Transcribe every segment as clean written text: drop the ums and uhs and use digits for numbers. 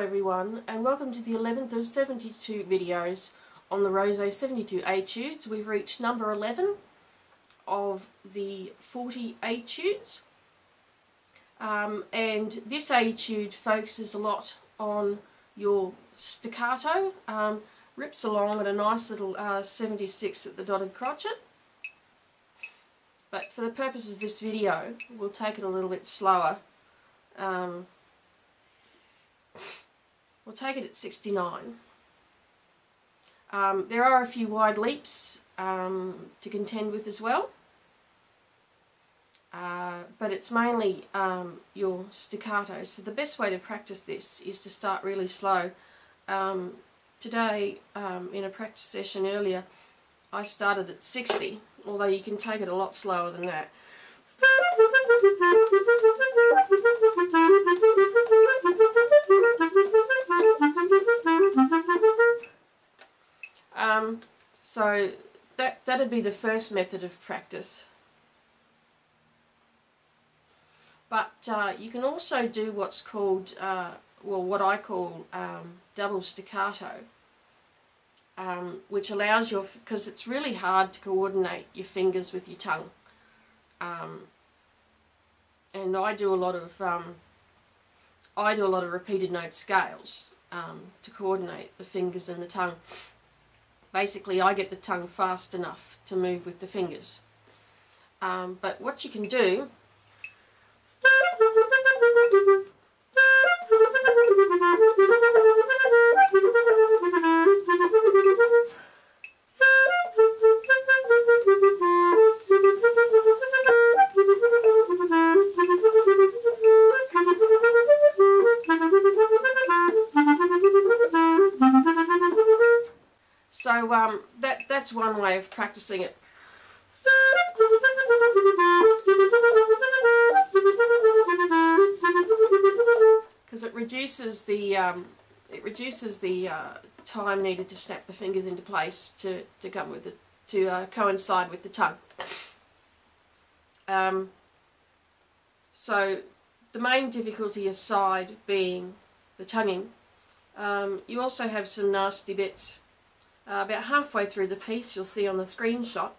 everyone, and welcome to the 11th of 72 videos on the Rose 72 Etudes. We've reached number 11 of the 40 Etudes, and this etude focuses a lot on your staccato. Rips along at a nice little 76 at the dotted crotchet, but for the purposes of this video we'll take it a little bit slower. We'll take it at 69. There are a few wide leaps to contend with as well, but it's mainly your staccato. So the best way to practice this is to start really slow. Today, in a practice session earlier, I started at 60, although you can take it a lot slower than that. So that'd be the first method of practice. But you can also do what's called, well, what I call double staccato, which allows your, because it's really hard to coordinate your fingers with your tongue, and I do a lot of repeated note scales to coordinate the fingers and the tongue. Basically, I get the tongue fast enough to move with the fingers. But what you can do that's one way of practicing it. Because it reduces the time needed to snap the fingers into place to come with it, to coincide with the tongue. So the main difficulty aside being the tonguing, you also have some nasty bits. About halfway through the piece, you'll see on the screenshot,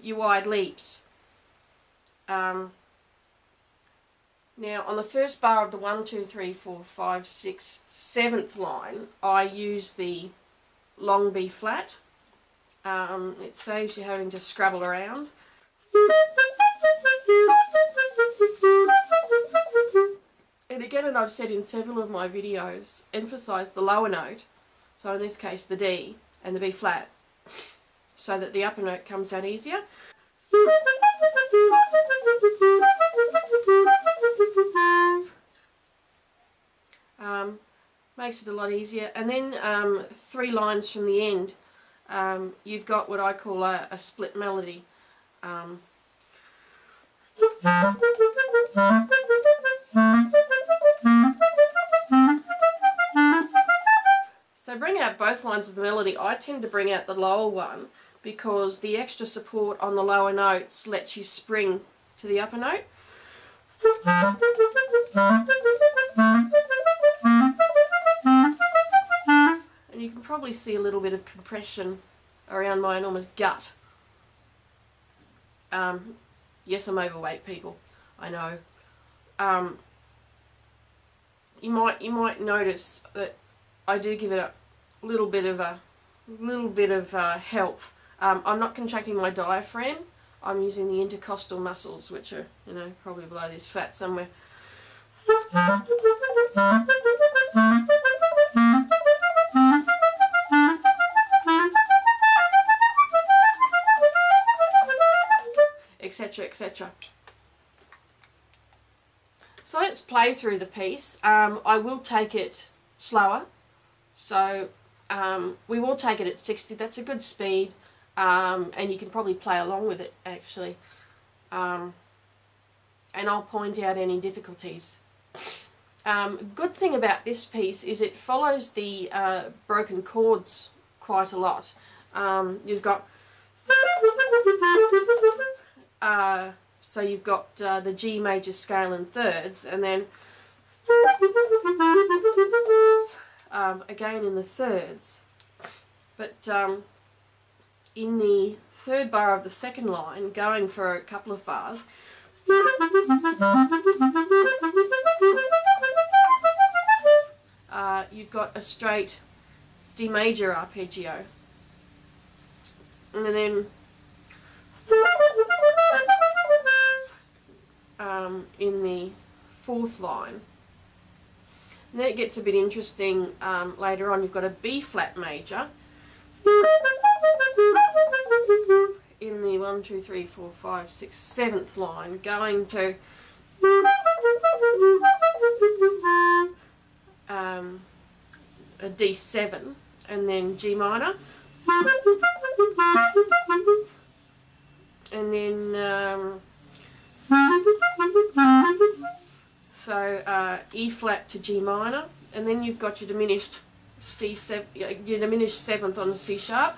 your wide leaps. Now on the first bar of the 1, 2, 3, 4, 5, 6, 7th line, I use the long B flat. It saves you having to scrabble around. And again, and I've said in several of my videos, emphasise the lower note, so in this case the D and the B flat, so that the upper note comes out easier. Makes it a lot easier. And then 3 lines from the end, you've got what I call a split melody. So bring out both lines of the melody. I tend to bring out the lower one because the extra support on the lower notes lets you spring to the upper note. And you can probably see a little bit of compression around my enormous gut. Yes, I'm overweight, people. I know. You might notice that I do give it a little bit of help. I'm not contracting my diaphragm. I'm using the intercostal muscles, which are, you know, probably below this fat somewhere. Etc, etc. So let's play through the piece. I will take it slower, so we will take it at 60. That's a good speed, and you can probably play along with it actually. And I'll point out any difficulties. Good thing about this piece is it follows the broken chords quite a lot. You've got so you've got the G major scale in thirds, and then again in the thirds. But in the third bar of the second line, going for a couple of bars, you've got a straight D major arpeggio, and then in the fourth line. And then it gets a bit interesting later on. You've got a B flat major in the 1, 2, 3, 4, 5, 6, 7th line, going to a D7, and then G minor, and then E flat to G minor, and then you've got your diminished C7, your diminished 7th on the C sharp,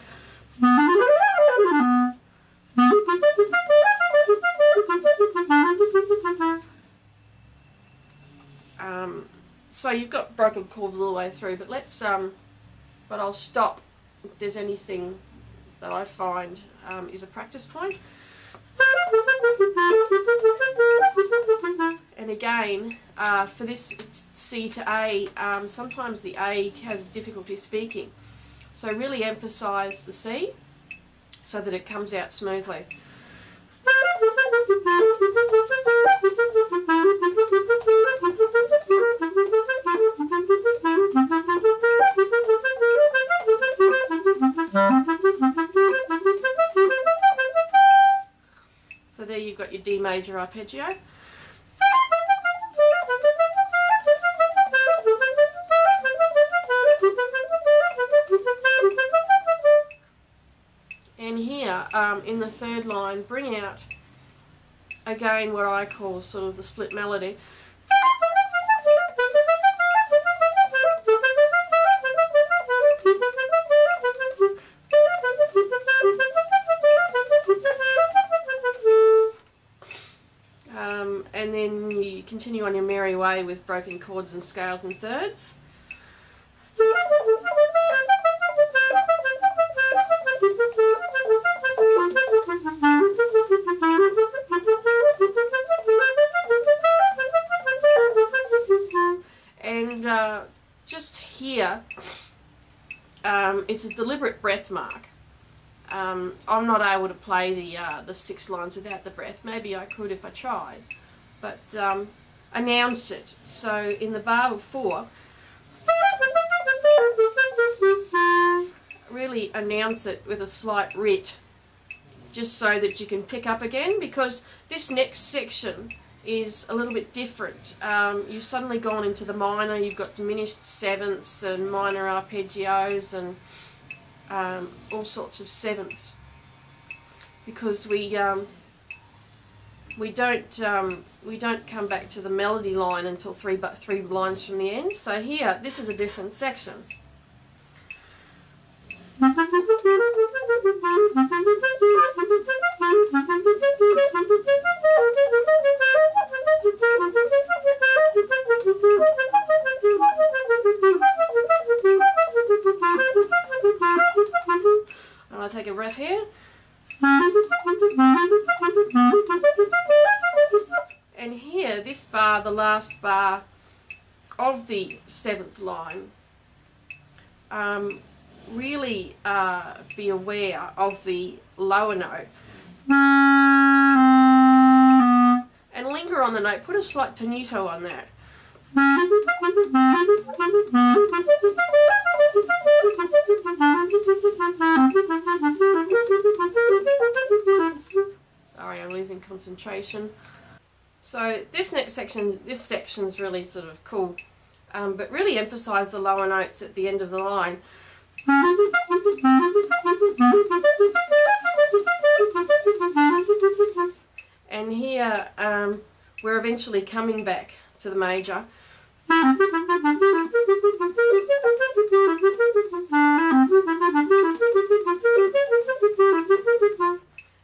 so you've got broken chords all the way through. But let's but I'll stop if there's anything that I find is a practice point. And again, for this C to A, sometimes the A has difficulty speaking. So really emphasise the C so that it comes out smoothly. So there you've got your D major arpeggio. And here, in the third line, bring out again what I call sort of the split melody. And then you continue on your merry way with broken chords and scales and thirds. And just here, it's a deliberate breath mark. I'm not able to play the 6 lines without the breath. Maybe I could if I tried, but announce it. So in the bar before, really announce it with a slight rit, just so that you can pick up again, because this next section is a little bit different. You've suddenly gone into the minor. You've got diminished 7ths and minor arpeggios and all sorts of 7ths, because we don't come back to the melody line until three lines from the end. So here, this is a different section. And I'll take a breath here. And here, this bar, the last bar of the 7th line, really be aware of the lower note. And linger on the note, put a slight tenuto on that. Sorry, I'm losing concentration. So this next section, this section's really sort of cool, but really emphasise the lower notes at the end of the line. And here we're eventually coming back to the major.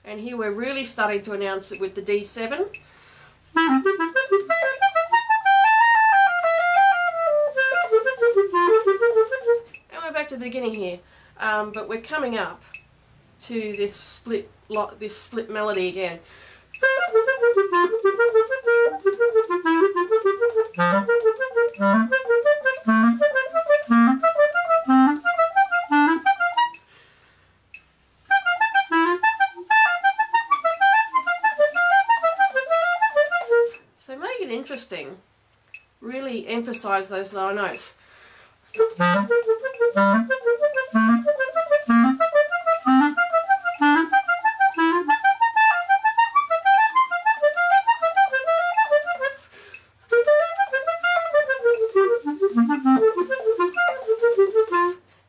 And here we're really starting to announce it with the D7. And we're back to the beginning here, but we're coming up to this split melody again. So make it interesting. Really emphasize those lower notes.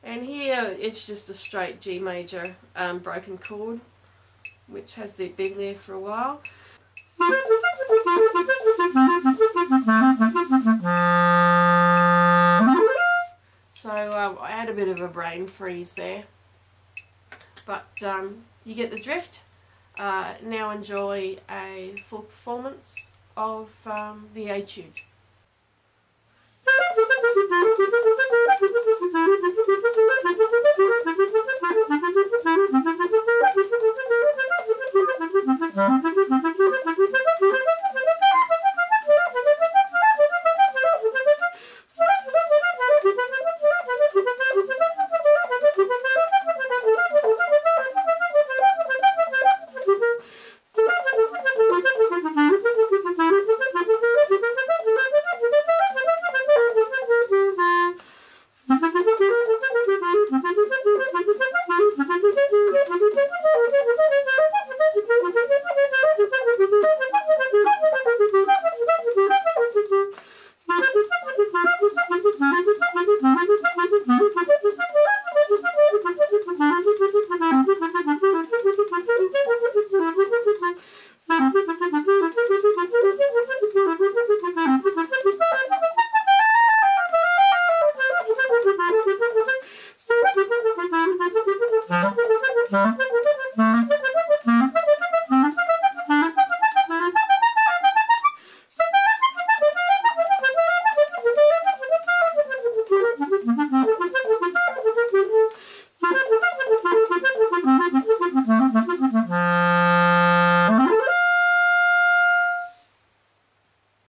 And here it's just a straight G major broken chord, which has been there for a while. So I had a bit of a brain freeze there, but you get the drift. Now enjoy a full performance of the Etude.